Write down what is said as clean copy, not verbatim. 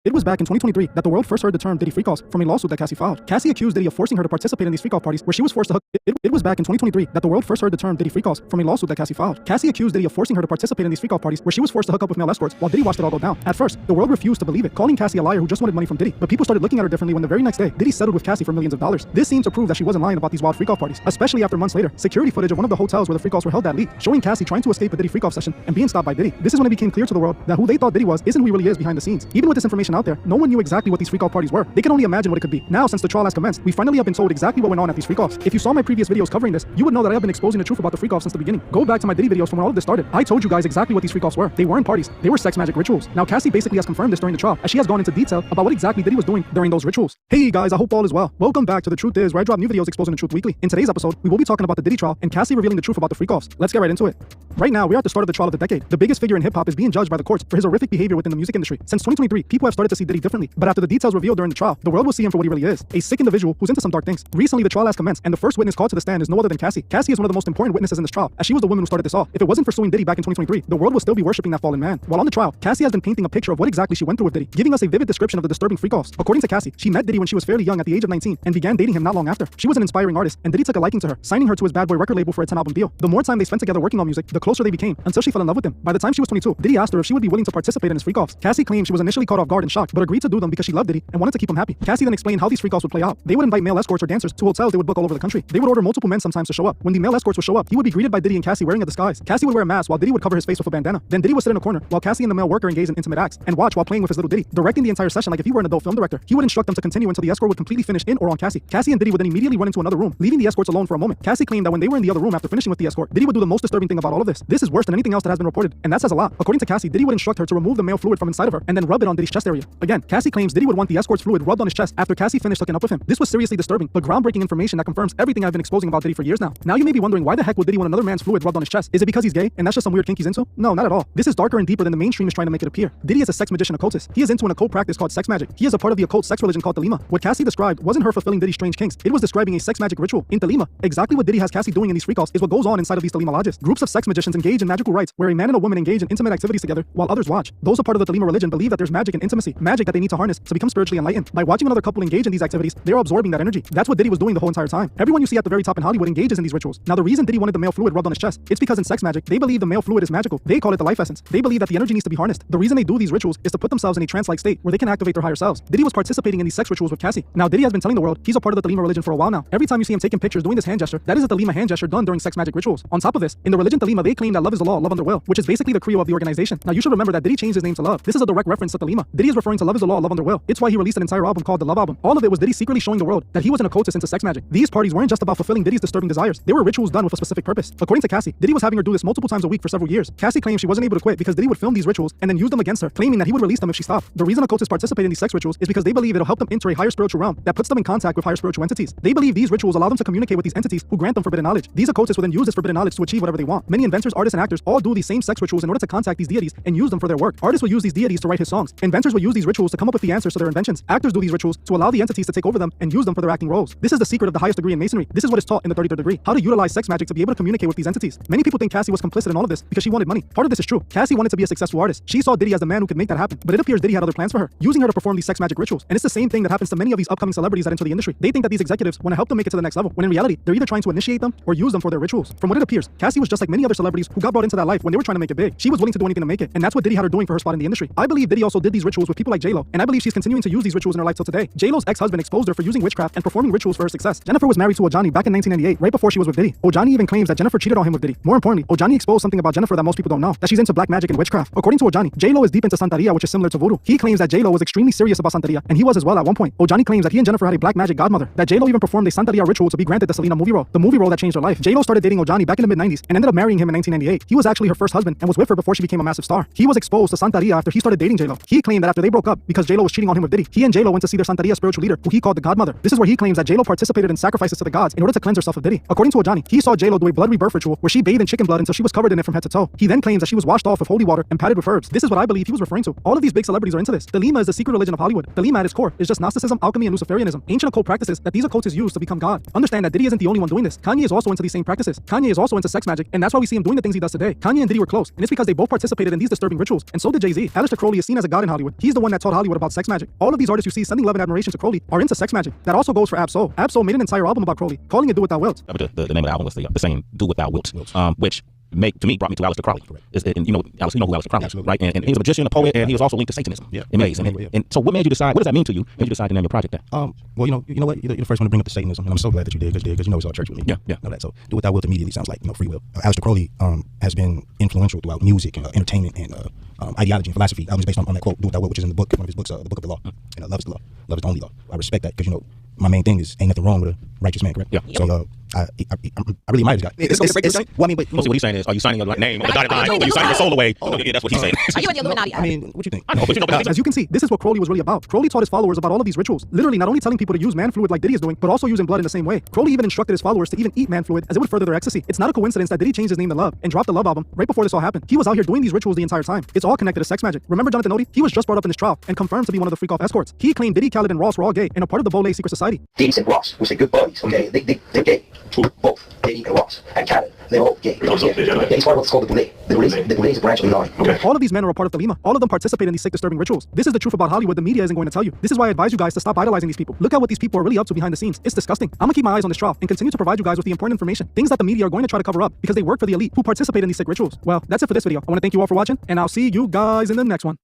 It was back in 2023 that the world first heard the term Diddy freak-offs from a lawsuit that Cassie filed. Cassie accused Diddy of forcing her to participate in these freak-off parties where she was forced to hook. It was back in 2023 that the world first heard the term Diddy freak-offs from a lawsuit that Cassie filed. Cassie accused Diddy of forcing her to participate in these freak-off parties where she was forced to hook up with male escorts while Diddy watched it all go down. At first, the world refused to believe it, calling Cassie a liar who just wanted money from Diddy. But people started looking at her differently when the very next day, Diddy settled with Cassie for millions of dollars. This seemed to prove that she wasn't lying about these wild freak-off parties, especially after months later, security footage of one of the hotels where the freak-offs were held that leaked, showing Cassie trying to escape a Diddy freak-off session and being stopped by Diddy. This is when it became clear to the world that who they thought Diddy was isn't who he really is behind the scenes. Even with this information out there, no one knew exactly what these freak-off parties were. They can only imagine what it could be. Now, since the trial has commenced, we finally have been told exactly what went on at these freak-offs. If you saw my previous videos covering this, you would know that I have been exposing the truth about the freak-offs since the beginning. Go back to my Diddy videos from when all of this started. I told you guys exactly what these freak-offs were. They weren't parties. They were sex magic rituals. Now, Cassie basically has confirmed this during the trial, as she has gone into detail about what exactly Diddy was doing during those rituals. Hey guys, I hope all is well. Welcome back to The Truth Is, where I drop new videos exposing the truth weekly. In today's episode, we will be talking about the Diddy trial and Cassie revealing the truth about the freak-offs. Let's get right into it. Right now, we are at the start of the trial of the decade. The biggest figure in hip-hop is being judged by the courts for his horrific behavior within the music industry. Since 2023, people have started to see Diddy differently, but after the details revealed during the trial, the world will see him for what he really is, a sick individual who's into some dark things. Recently, the trial has commenced, and the first witness called to the stand is no other than Cassie. Cassie is one of the most important witnesses in this trial, as she was the woman who started this off. If it wasn't for suing Diddy back in 2023, the world would still be worshipping that fallen man. While on the trial, Cassie has been painting a picture of what exactly she went through with Diddy, giving us a vivid description of the disturbing freak-offs. According to Cassie, she met Diddy when she was fairly young at the age of 19 and began dating him not long after. She was an inspiring artist, and Diddy took a liking to her, signing her to his Bad Boy record label for a 10-album deal. The more time they spent together working on music, the closer they became, until she fell in love with him. By the time she was 22, Diddy asked her if she would be willing to participate in his freak-offs. Cassie claimed she was initially caught off guard and shocked, but agreed to do them because she loved Diddy and wanted to keep him happy. Cassie then explained how these freak-offs would play out. They would invite male escorts or dancers to hotels they would book all over the country. They would order multiple men sometimes to show up. When the male escorts would show up, he would be greeted by Diddy and Cassie wearing a disguise. Cassie would wear a mask while Diddy would cover his face with a bandana. Then Diddy would sit in a corner while Cassie and the male worker engaged in intimate acts and watch while playing with his little Diddy, directing the entire session like if he were an adult film director. He would instruct them to continue until the escort would completely finish in or on Cassie. Cassie and Diddy would then immediately run into another room, leaving the escorts alone for a moment. Cassie claimed that when they were in the other room after finishing with the escort, Diddy would do the most disturbing thing about all of this. This is worse than anything else that has been reported, and that says a lot. According to Cassie, Diddy would instruct her to remove the male fluid from inside of her and then rub it on Diddy's chest area. Again, Cassie claims Diddy would want the escort's fluid rubbed on his chest after Cassie finished hooking up with him. This was seriously disturbing, but groundbreaking information that confirms everything I've been exposing about Diddy for years now. Now you may be wondering, why the heck would Diddy want another man's fluid rubbed on his chest? Is it because he's gay and that's just some weird kink he's into? No, not at all. This is darker and deeper than the mainstream is trying to make it appear. Diddy is a sex magician occultist. He is into an occult practice called sex magic. He is a part of the occult sex religion called Thelema. What Cassie described wasn't her fulfilling Diddy's strange kinks. It was describing a sex magic ritual. In Thelema, exactly what Diddy has Cassie doing in these freak-offs is what goes on inside of these Thelema lodges. Groups of sex magicians engage in magical rites where a man and a woman engage in intimate activities together while others watch. Those a part of the Thelema religion believe that there's magic in intimacy, magic that they need to harness to become spiritually enlightened. By watching another couple engage in these activities, they're absorbing that energy. That's what Diddy was doing the whole entire time. Everyone you see at the very top in Hollywood engages in these rituals. Now the reason Diddy wanted the male fluid rubbed on his chest, it's because in sex magic, they believe the male fluid is magical. They call it the life essence. They believe that the energy needs to be harnessed. The reason they do these rituals is to put themselves in a trance-like state where they can activate their higher selves. Diddy was participating in these sex rituals with Cassie. Now Diddy has been telling the world he's a part of the Thelema religion for a while now. Every time you see him taking pictures doing this hand gesture, that is a Thelema hand gesture done during sex magic rituals. On top of this, in the religion Thelema, they claim that love is the law, love under will, which is basically the credo of the organization. Now you should remember that Diddy changed his name to Love. This is a direct reference to Thelema. Diddy is referring to love is the law, love under will. It's why he released an entire album called the Love Album. All of it was Diddy secretly showing the world that he was an occultist into sex magic. These parties weren't just about fulfilling Diddy's disturbing desires. They were rituals done with a specific purpose. According to Cassie, Diddy was having her do this multiple times a week for several years. Cassie claimed she wasn't able to quit because Diddy would film these rituals and then use them against her, claiming that he would release them if she stopped. The reason occultists participate in these sex rituals is because they believe it'll help them enter a higher spiritual realm that puts them in contact with higher spiritual entities. They believe these rituals allow them to communicate with these entities who grant them forbidden knowledge. These occultists will then use this forbidden knowledge to achieve whatever they want. Many inventors, artists, and actors all do these same sex rituals in order to contact these deities and use them for their work. Artists will use these deities to write his songs. Inventors will use these rituals to come up with the answers to their inventions. Actors do these rituals to allow the entities to take over them and use them for their acting roles. This is the secret of the highest degree in masonry. This is what is taught in the 33rd degree. How to utilize sex magic to be able to communicate with these entities. Many people think Cassie was complicit in all of this because she wanted money. Part of this is true. Cassie wanted to be a successful artist. She saw Diddy as the man who could make that happen. But it appears Diddy had other plans for her, using her to perform these sex magic rituals. And it's the same thing that happens to many of these upcoming celebrities that enter the industry. They think that these executives want to help them make it to the next level, when in reality, they're either trying to initiate them or use them for their rituals. From what it appears, Cassie was just like many other celebrities who got brought into that life when they were trying to make it big. She was willing to do anything to make it, and that's what Diddy had her doing for her spot in the industry. I believe Diddy also did these rituals with people like J-Lo, and I believe she's continuing to use these rituals in her life till today. J-Lo's ex-husband exposed her for using witchcraft and performing rituals for her success. Jennifer was married to Ojani back in 1998, right before she was with Diddy. Ojani even claims that Jennifer cheated on him with Diddy. More importantly, Ojani exposed something about Jennifer that most people don't know, that she's into black magic and witchcraft. According to Ojani, J-Lo is deep into Santeria, which is similar to voodoo. He claims that J-Lo was extremely serious about Santeria, and he was as well at one point. Ojani claims that he and Jennifer had a black magic godmother, that J-Lo even performed a Santeria ritual to be granted the Selena movie role, the movie role that changed her life. J-Lo started dating Ojani back in the mid-90s and ended up marrying him in 1998. He was actually her first husband and was with her before she became a massive star. He was exposed to Santeria after he started dating J-Lo. He claimed that after they broke up, because J-Lo was cheating on him with Diddy, he and J-Lo went to see their Santeria spiritual leader, who he called the godmother. This is where he claims that J-Lo participated in sacrifices to the gods in order to cleanse herself of Diddy. According to Ojani, he saw J-Lo do a blood rebirth ritual where she bathed in chicken blood until she was covered in it from head to toe. He then claims that she was washed off with holy water and patted with herbs. This is what I believe he was referring to. All of these big celebrities are into this. Thelema is the secret religion of Hollywood. Thelema at its core is just Gnosticism, alchemy, and Luciferianism, ancient occult practices that these occultists use to become God. Understand that Diddy isn't the only one doing this. Kanye is also into these same practices. Kanye is also into sex magic, and that's why we see him doing the things he does today. Kanye and Diddy were close, and it's because they both participated in these disturbing rituals, and so did Jay-Z. Aleister Crowley is seen as a god in Hollywood. He's the one that taught Hollywood about sex magic. All of these artists you see sending love and admiration to Crowley are into sex magic. That also goes for Ab-Soul. Ab-Soul made an entire album about Crowley, calling it Do What Thou Wilt. But the name of the album was the same, Do What Thou Wilt, which to me brought me to Aleister Crowley. And you know who Aleister Crowley is, right? And he was a magician, a poet, and he was also linked to Satanism. Yeah. Amazing. And so what made you decide, what does that mean to you? Made you decide to name your project that? Well, you know what? You're the first one to bring up the Satanism, and I'm so glad that you did, because you know it's all church with me. Yeah. Know that. So Do What Thou Wilt immediately sounds like, free will. Aleister Crowley has been influential throughout music and entertainment and ideology and philosophy. The album is based on that quote, Do What Thou Wilt, which is in the book, one of his books, The Book of the Law. And love is the law. Love is the only law. I respect that because, my main thing is ain't nothing wrong with a righteous man, correct? Yeah. So I really admire this guy. Well, I mean, but Mostly what he's saying is, are you signing your name on the dotted line? Or are you signing your soul away? Yeah, that's what he's saying. Are you in the Illuminati? I mean, what you think? I know, but As you can see, this is what Crowley was really about. Crowley taught his followers about all of these rituals, literally not only telling people to use man fluid like Diddy is doing, but also using blood in the same way. Crowley even instructed his followers to even eat man fluid, as it would further their ecstasy. It's not a coincidence that Diddy changed his name to Love and dropped the Love album right before this all happened. He was out here doing these rituals the entire time. It's all connected to sex magic. Remember Jonathan Odie? He was just brought up in this trial and confirmed to be one of the freak-off escorts. He claimed Diddy, Khaled, and Ross were all gay and a part of the Volé secret society. Diddy and Ross was good buddies, okay? They're gay. Both. Diddy and Ross and Khaled. They're all gay. He's part of what's called the Boulé. The Boulé is a branch of the line. Okay. All of these men are a part of the Lima. All of them participate in these sick, disturbing rituals. This is the truth about Hollywood the media isn't going to tell you. This is why I advise you guys to stop idolizing these people. Look at what these people are really up to behind the scenes. It's disgusting. I'm gonna keep my eyes on this trial and continue to provide you guys with the important information. Things that the media are going to try to cover up because they work for the elite who participate in these sick rituals. Well, that's it for this video. I want to thank you all for watching, and I'll see you guys in the next one.